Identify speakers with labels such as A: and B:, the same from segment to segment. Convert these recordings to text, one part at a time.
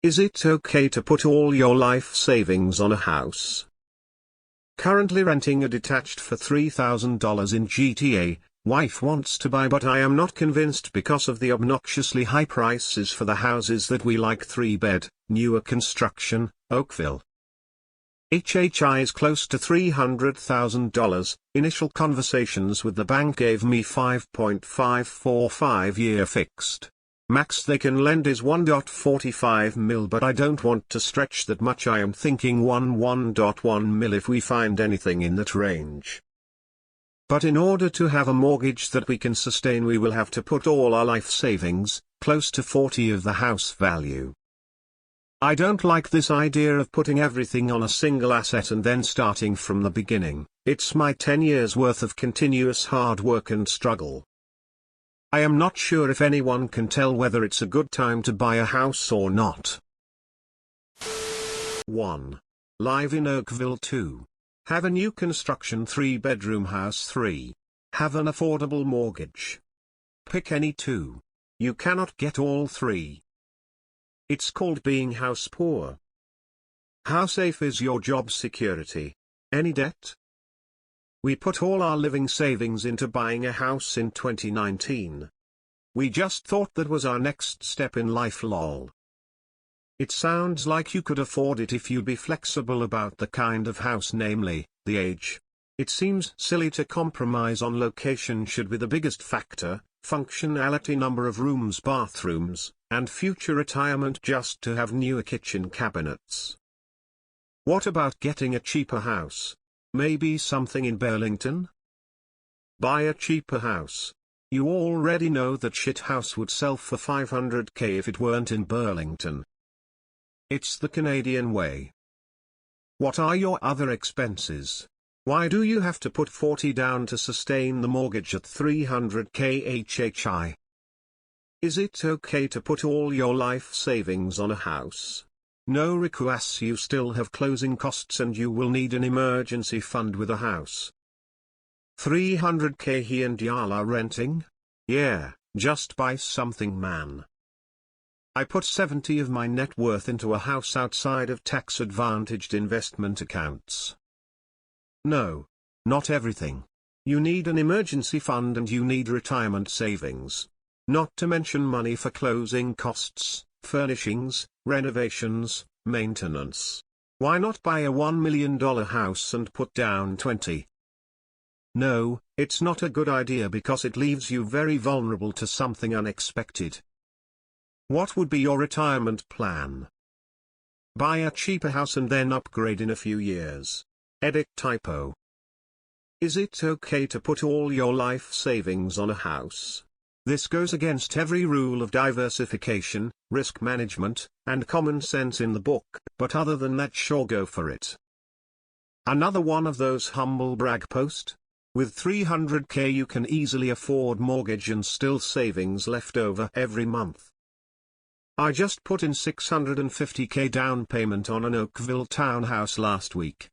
A: Is it okay to put all your life savings on a house? Currently renting a detached for $3,000 in GTA, wife wants to buy, but I am not convinced because of the obnoxiously high prices for the houses that we like. 3-bed, newer construction, Oakville. HHI is close to $300,000. Initial conversations with the bank gave me 5.545-year fixed. Max they can lend is 1.45 mil, but I don't want to stretch that much. I am thinking 1.1 mil if we find anything in that range. But in order to have a mortgage that we can sustain, we will have to put all our life savings, close to 40 of the house value. I don't like this idea of putting everything on a single asset and then starting from the beginning. It's my 10 years worth of continuous hard work and struggle. I am not sure if anyone can tell whether it's a good time to buy a house or not. 1. Live in Oakville. 2. Have a new construction 3-bedroom house. 3. Have an affordable mortgage. Pick any 2. You cannot get all 3. It's called being house poor. How safe is your job security? Any debt? We put all our living savings into buying a house in 2019. We just thought that was our next step in life. Lol. It sounds like you could afford it if you'd be flexible about the kind of house, namely, the age. It seems silly to compromise on location should be the biggest factor, functionality, number of rooms, bathrooms, and future retirement just to have newer kitchen cabinets. What about getting a cheaper house? Maybe something in Burlington? Buy a cheaper house. You already know that shit house would sell for $500K if it weren't in Burlington. It's the Canadian way. What are your other expenses? Why do you have to put 40 down to sustain the mortgage at $300K HHI? Is it okay to put all your life savings on a house? No requests, you still have closing costs and you will need an emergency fund with a house. $300K he and y'all are renting? Yeah, just buy something, man. I put 70 of my net worth into a house outside of tax-advantaged investment accounts. No, not everything. You need an emergency fund and you need retirement savings. Not to mention money for closing costs, furnishings, renovations, maintenance. Why not buy a $1 million house and put down 20? No, it's not a good idea because it leaves you very vulnerable to something unexpected. What would be your retirement plan? Buy a cheaper house and then upgrade in a few years. Edit typo. Is it okay to put all your life savings on a house? This goes against every rule of diversification, risk management, and common sense in the book, but other than that, sure, go for it. Another one of those humble brag post? With $300K you can easily afford mortgage and still savings left over every month. I just put in $650K down payment on an Oakville townhouse last week.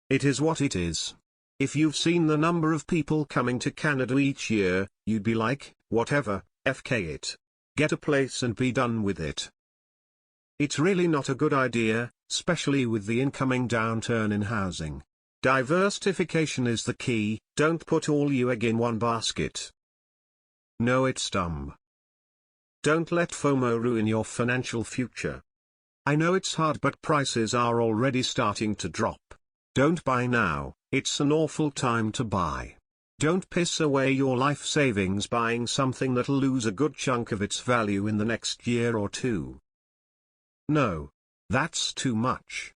A: It is what it is. If you've seen the number of people coming to Canada each year, you'd be like, whatever, FK it. Get a place and be done with it. It's really not a good idea, especially with the incoming downturn in housing. Diversification is the key, don't put all your egg in one basket. No, it's dumb. Don't let FOMO ruin your financial future. I know it's hard, but prices are already starting to drop. Don't buy now, it's an awful time to buy. Don't piss away your life savings buying something that'll lose a good chunk of its value in the next year or two. No, that's too much.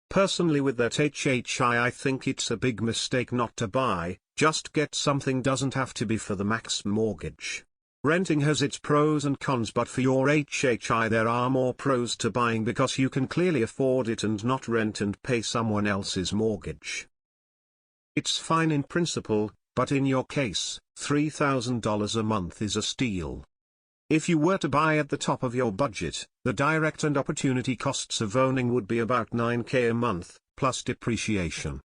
A: Personally, with that HHI, I think it's a big mistake not to buy. Just get something, doesn't have to be for the max mortgage. Renting has its pros and cons, but for your HHI there are more pros to buying because you can clearly afford it and not rent and pay someone else's mortgage. It's fine in principle, but in your case, $3,000 a month is a steal. If you were to buy at the top of your budget, the direct and opportunity costs of owning would be about $9K a month, plus depreciation.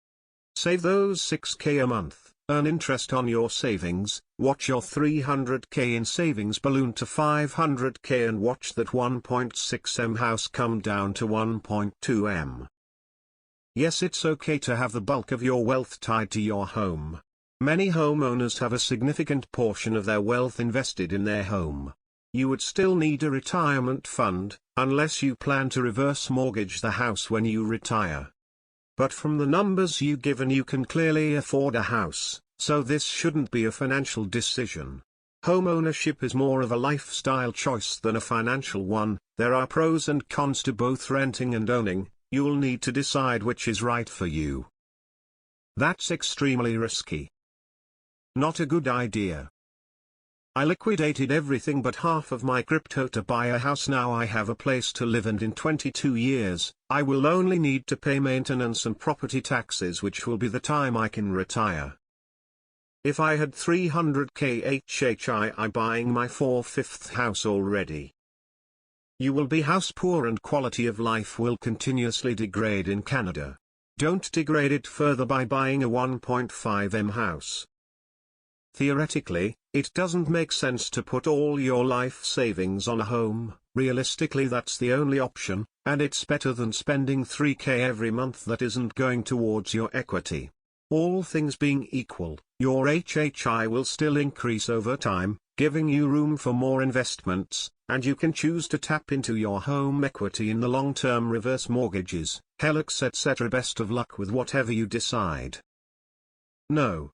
A: Save those $6K a month, Earn interest on your savings, watch your 300k in savings balloon to 500k and watch that 1.6m house come down to 1.2m. Yes, it's okay to have the bulk of your wealth tied to your home. Many homeowners have a significant portion of their wealth invested in their home. You would still need a retirement fund, unless you plan to reverse mortgage the house when you retire. But from the numbers you given, you can clearly afford a house, so this shouldn't be a financial decision. Home ownership is more of a lifestyle choice than a financial one. There are pros and cons to both renting and owning. You'll need to decide which is right for you. That's extremely risky. Not a good idea. I liquidated everything but half of my crypto to buy a house. Now I have a place to live, and in 22 years, I will only need to pay maintenance and property taxes, which will be the time I can retire. If I had 300k HHI buying my 4/5 house already. You will be house poor and quality of life will continuously degrade in Canada. Don't degrade it further by buying a 1.5m house. Theoretically, it doesn't make sense to put all your life savings on a home. Realistically, that's the only option, and it's better than spending 3k every month that isn't going towards your equity. All things being equal, your HHI will still increase over time, giving you room for more investments, and you can choose to tap into your home equity in the long-term reverse mortgages, HELOCs, etc. Best of luck with whatever you decide. No.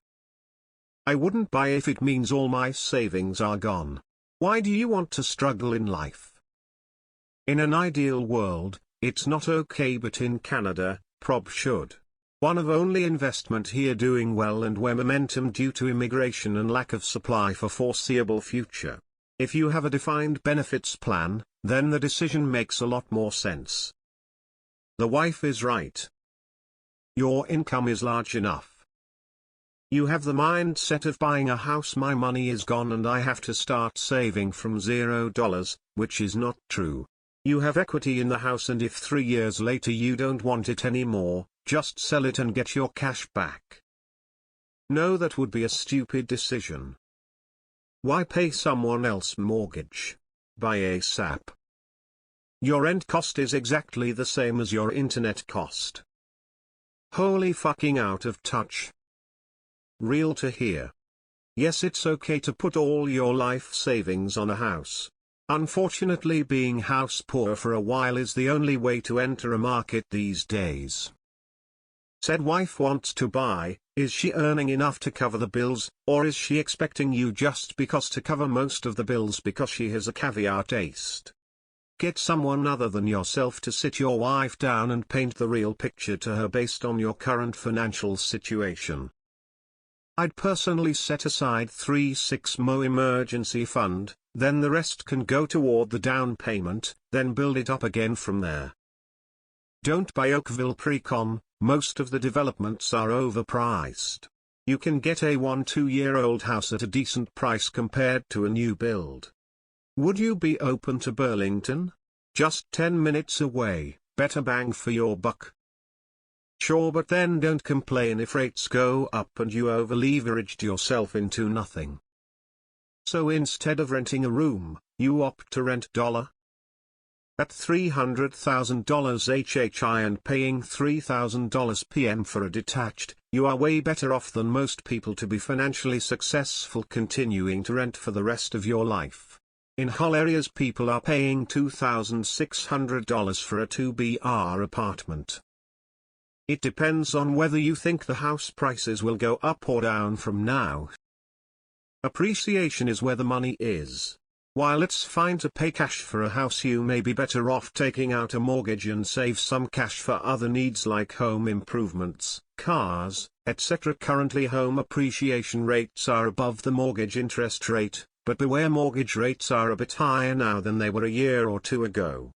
A: I wouldn't buy if it means all my savings are gone. Why do you want to struggle in life? In an ideal world, it's not okay, but in Canada, prob should. One of only investment here doing well and where momentum due to immigration and lack of supply for foreseeable future. If you have a defined benefits plan, then the decision makes a lot more sense. The wife is right. Your income is large enough. You have the mindset of buying a house. My money is gone and I have to start saving from $0, which is not true. You have equity in the house, and if 3 years later you don't want it anymore, just sell it and get your cash back. No, that would be a stupid decision. Why pay someone else's mortgage? Buy ASAP. Your rent cost is exactly the same as your internet cost. Holy fucking out of touch. Real to hear. Yes, it's okay to put all your life savings on a house. Unfortunately, being house poor for a while is the only way to enter a market these days. Said wife wants to buy. Is she earning enough to cover the bills, or is she expecting you just because to cover most of the bills because she has a caveat aced? Get someone other than yourself to sit your wife down and paint the real picture to her based on your current financial situation. I'd personally set aside 3-6mo emergency fund, then the rest can go toward the down payment, then build it up again from there. Don't buy Oakville Precon. Most of the developments are overpriced. You can get a 1-2-year-old house at a decent price compared to a new build. Would you be open to Burlington? Just 10 minutes away, better bang for your buck. Sure, but then don't complain if rates go up and you over-leveraged yourself into nothing. So instead of renting a room, you opt to rent $. At $300,000 HHI and paying $3,000 PM for a detached, you are way better off than most people to be financially successful continuing to rent for the rest of your life. In Hull areas, people are paying $2,600 for a 2BR apartment. It depends on whether you think the house prices will go up or down from now. Appreciation is where the money is. While it's fine to pay cash for a house, you may be better off taking out a mortgage and save some cash for other needs like home improvements, cars, etc. Currently, home appreciation rates are above the mortgage interest rate, but beware, mortgage rates are a bit higher now than they were a year or two ago.